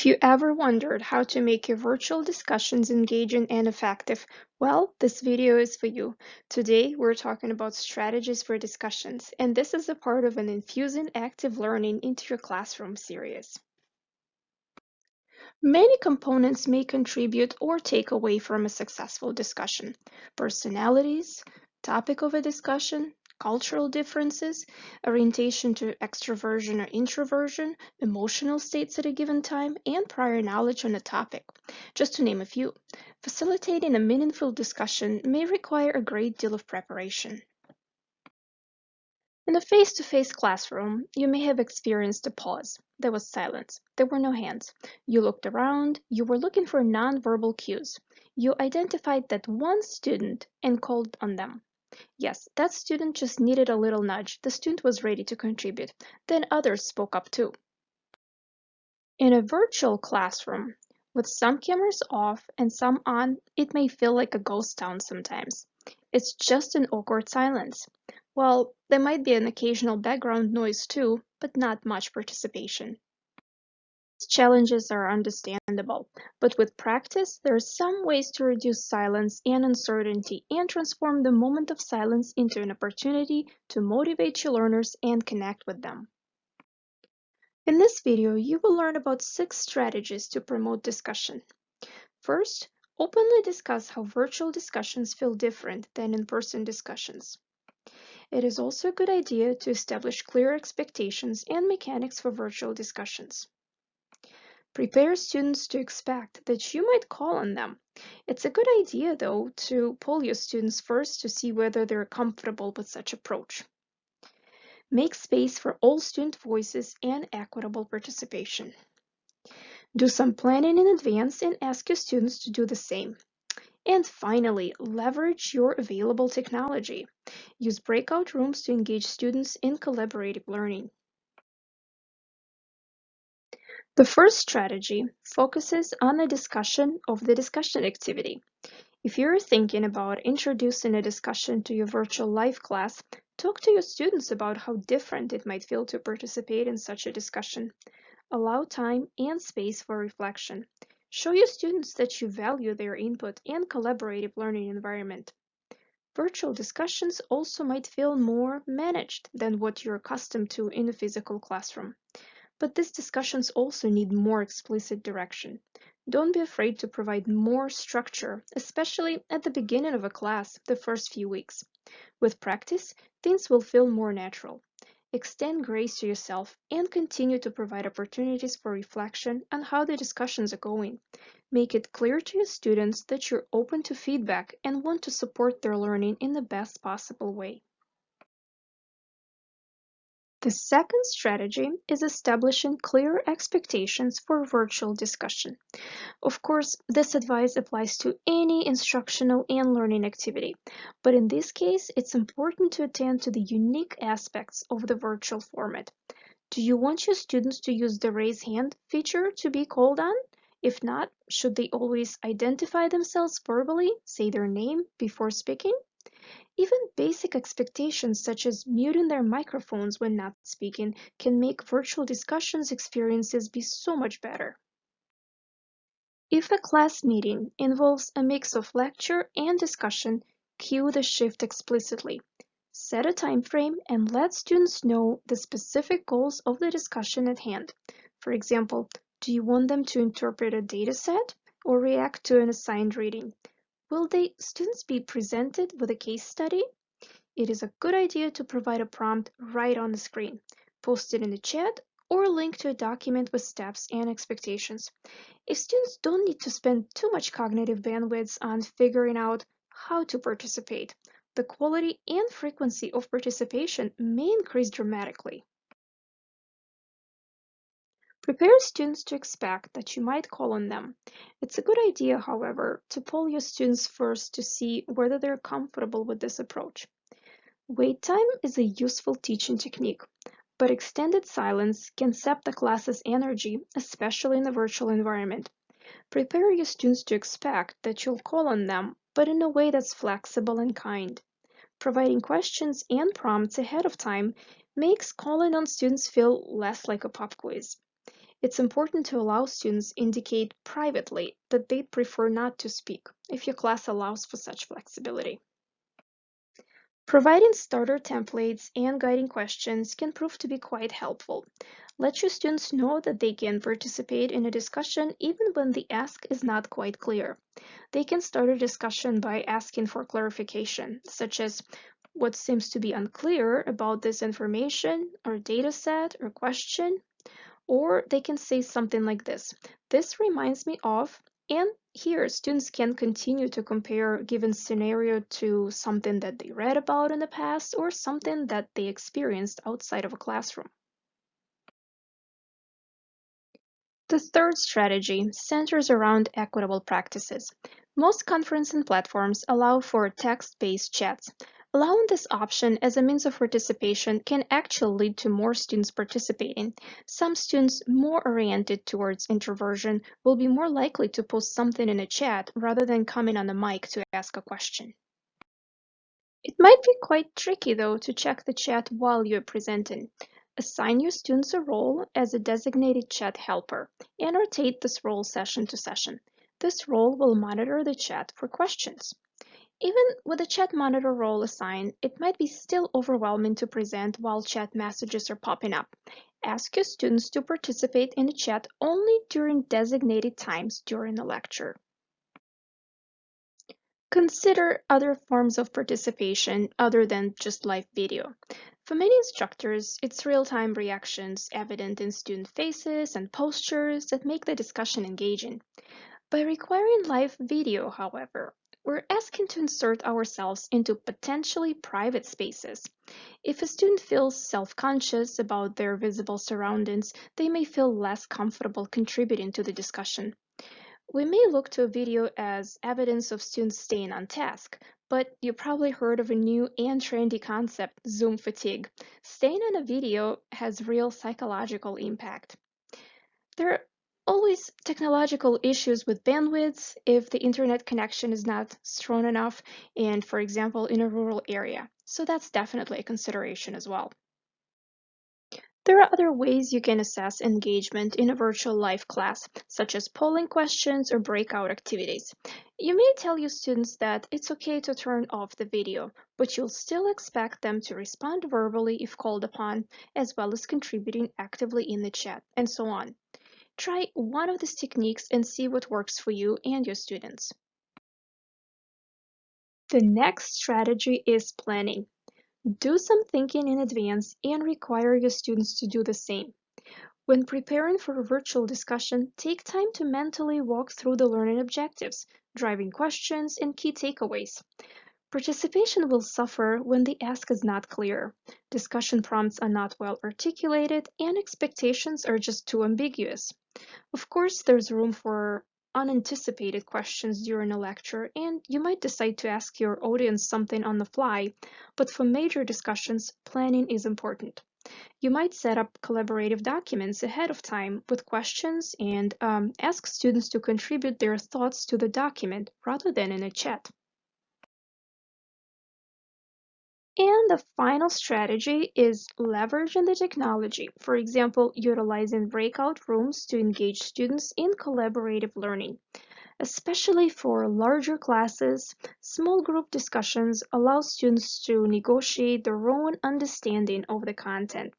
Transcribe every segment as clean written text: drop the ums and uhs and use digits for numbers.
If you ever wondered how to make your virtual discussions engaging and effective, well, this video is for you. Today, we're talking about strategies for discussions, and this is a part of an Infusing Active Learning into Your Classroom series. Many components may contribute or take away from a successful discussion. Personalities, topic of a discussion, cultural differences, orientation to extroversion or introversion, emotional states at a given time, and prior knowledge on a topic, just to name a few. Facilitating a meaningful discussion may require a great deal of preparation. In a face-to-face classroom, you may have experienced a pause. There was silence. There were no hands. You looked around. You were looking for nonverbal cues. You identified that one student and called on them. Yes, that student just needed a little nudge. The student was ready to contribute. Then others spoke up too. In a virtual classroom, with some cameras off and some on, it may feel like a ghost town sometimes. It's just an awkward silence. Well, there might be an occasional background noise too, but not much participation. These challenges are understandable, but with practice, there are some ways to reduce silence and uncertainty and transform the moment of silence into an opportunity to motivate your learners and connect with them. In this video, you will learn about 6 strategies to promote discussion. First, openly discuss how virtual discussions feel different than in-person discussions. It is also a good idea to establish clear expectations and mechanics for virtual discussions. Prepare students to expect that you might call on them. It's a good idea, though, to poll your students first to see whether they're comfortable with such approach. Make space for all student voices and equitable participation. Do some planning in advance and ask your students to do the same. And finally, leverage your available technology. Use breakout rooms to engage students in collaborative learning. The first strategy focuses on the discussion of the discussion activity. If you're thinking about introducing a discussion to your virtual live class, talk to your students about how different it might feel to participate in such a discussion. Allow time and space for reflection. Show your students that you value their input and collaborative learning environment. Virtual discussions also might feel more managed than what you're accustomed to in a physical classroom. But these discussions also need more explicit direction. Don't be afraid to provide more structure, especially at the beginning of a class, the first few weeks. With practice, things will feel more natural. Extend grace to yourself and continue to provide opportunities for reflection on how the discussions are going. Make it clear to your students that you're open to feedback and want to support their learning in the best possible way. The second strategy is establishing clear expectations for virtual discussion. Of course, this advice applies to any instructional and learning activity, but in this case, it's important to attend to the unique aspects of the virtual format. Do you want your students to use the raise hand feature to be called on? If not, should they always identify themselves verbally, say their name before speaking? Even basic expectations such as muting their microphones when not speaking can make virtual discussions experiences be so much better. If a class meeting involves a mix of lecture and discussion, cue the shift explicitly. Set a time frame and let students know the specific goals of the discussion at hand. For example, do you want them to interpret a data set or react to an assigned reading? Will students be presented with a case study? It is a good idea to provide a prompt right on the screen, post it in the chat, or link to a document with steps and expectations. If students don't need to spend too much cognitive bandwidth on figuring out how to participate, the quality and frequency of participation may increase dramatically. Prepare students to expect that you might call on them. It's a good idea, however, to poll your students first to see whether they're comfortable with this approach. Wait time is a useful teaching technique, but extended silence can sap the class's energy, especially in a virtual environment. Prepare your students to expect that you'll call on them, but in a way that's flexible and kind. Providing questions and prompts ahead of time makes calling on students feel less like a pop quiz. It's important to allow students indicate privately that they prefer not to speak if your class allows for such flexibility. Providing starter templates and guiding questions can prove to be quite helpful. Let your students know that they can participate in a discussion even when the ask is not quite clear. They can start a discussion by asking for clarification, such as what seems to be unclear about this information or data set or question. Or they can say something like this reminds me of, and here students can continue to compare a given scenario to something that they read about in the past or something that they experienced outside of a classroom. The third strategy centers around equitable practices. Most conferencing platforms allow for text-based chats. Allowing this option as a means of participation can actually lead to more students participating. Some students more oriented towards introversion will be more likely to post something in a chat rather than coming on the mic to ask a question. It might be quite tricky, though, to check the chat while you're presenting. Assign your students a role as a designated chat helper and rotate this role session to session. This role will monitor the chat for questions. Even with the chat monitor role assigned, it might be still overwhelming to present while chat messages are popping up. Ask your students to participate in the chat only during designated times during the lecture. Consider other forms of participation other than just live video. For many instructors, it's real-time reactions evident in student faces and postures that make the discussion engaging. By requiring live video, however, we're asking to insert ourselves into potentially private spaces. If a student feels self-conscious about their visible surroundings, they may feel less comfortable contributing to the discussion. We may look to a video as evidence of students staying on task, but you probably heard of a new and trendy concept, Zoom fatigue. Staying on a video has real psychological impact. There are always technological issues with bandwidth if the internet connection is not strong enough, and for example, in a rural area. So that's definitely a consideration as well. There are other ways you can assess engagement in a virtual live class, such as polling questions or breakout activities. You may tell your students that it's okay to turn off the video, but you'll still expect them to respond verbally if called upon, as well as contributing actively in the chat, and so on. Try one of these techniques and see what works for you and your students. The next strategy is planning. Do some thinking in advance and require your students to do the same. When preparing for a virtual discussion, take time to mentally walk through the learning objectives, driving questions, and key takeaways. Participation will suffer when the ask is not clear, discussion prompts are not well articulated, and expectations are just too ambiguous. Of course, there's room for unanticipated questions during a lecture, and you might decide to ask your audience something on the fly, but for major discussions, planning is important. You might set up collaborative documents ahead of time with questions and ask students to contribute their thoughts to the document rather than in a chat. And the final strategy is leveraging the technology, for example, utilizing breakout rooms to engage students in collaborative learning. Especially for larger classes, small group discussions allow students to negotiate their own understanding of the content.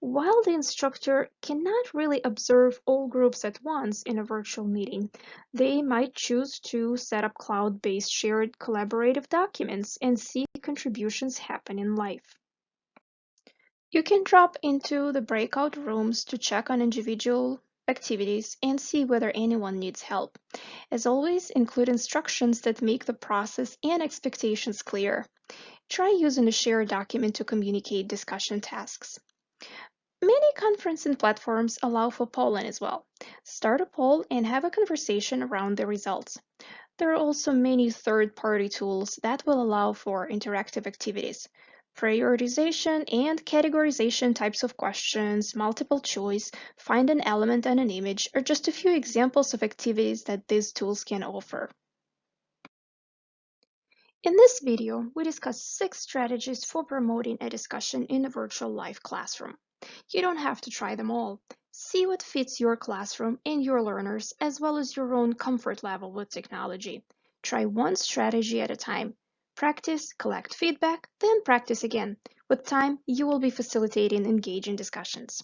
While the instructor cannot really observe all groups at once in a virtual meeting, they might choose to set up cloud-based shared collaborative documents and see contributions happen in live. You can drop into the breakout rooms to check on individual activities and see whether anyone needs help. As always, include instructions that make the process and expectations clear. Try using a shared document to communicate discussion tasks. Many conferencing platforms allow for polling as well. Start a poll and have a conversation around the results. There are also many third-party tools that will allow for interactive activities. Prioritization and categorization types of questions, multiple choice, find an element and an image are just a few examples of activities that these tools can offer. In this video, we discuss 6 strategies for promoting a discussion in a virtual live classroom. You don't have to try them all. See what fits your classroom and your learners, as well as your own comfort level with technology. Try one strategy at a time. Practice, collect feedback, then practice again. With time, you will be facilitating engaging discussions.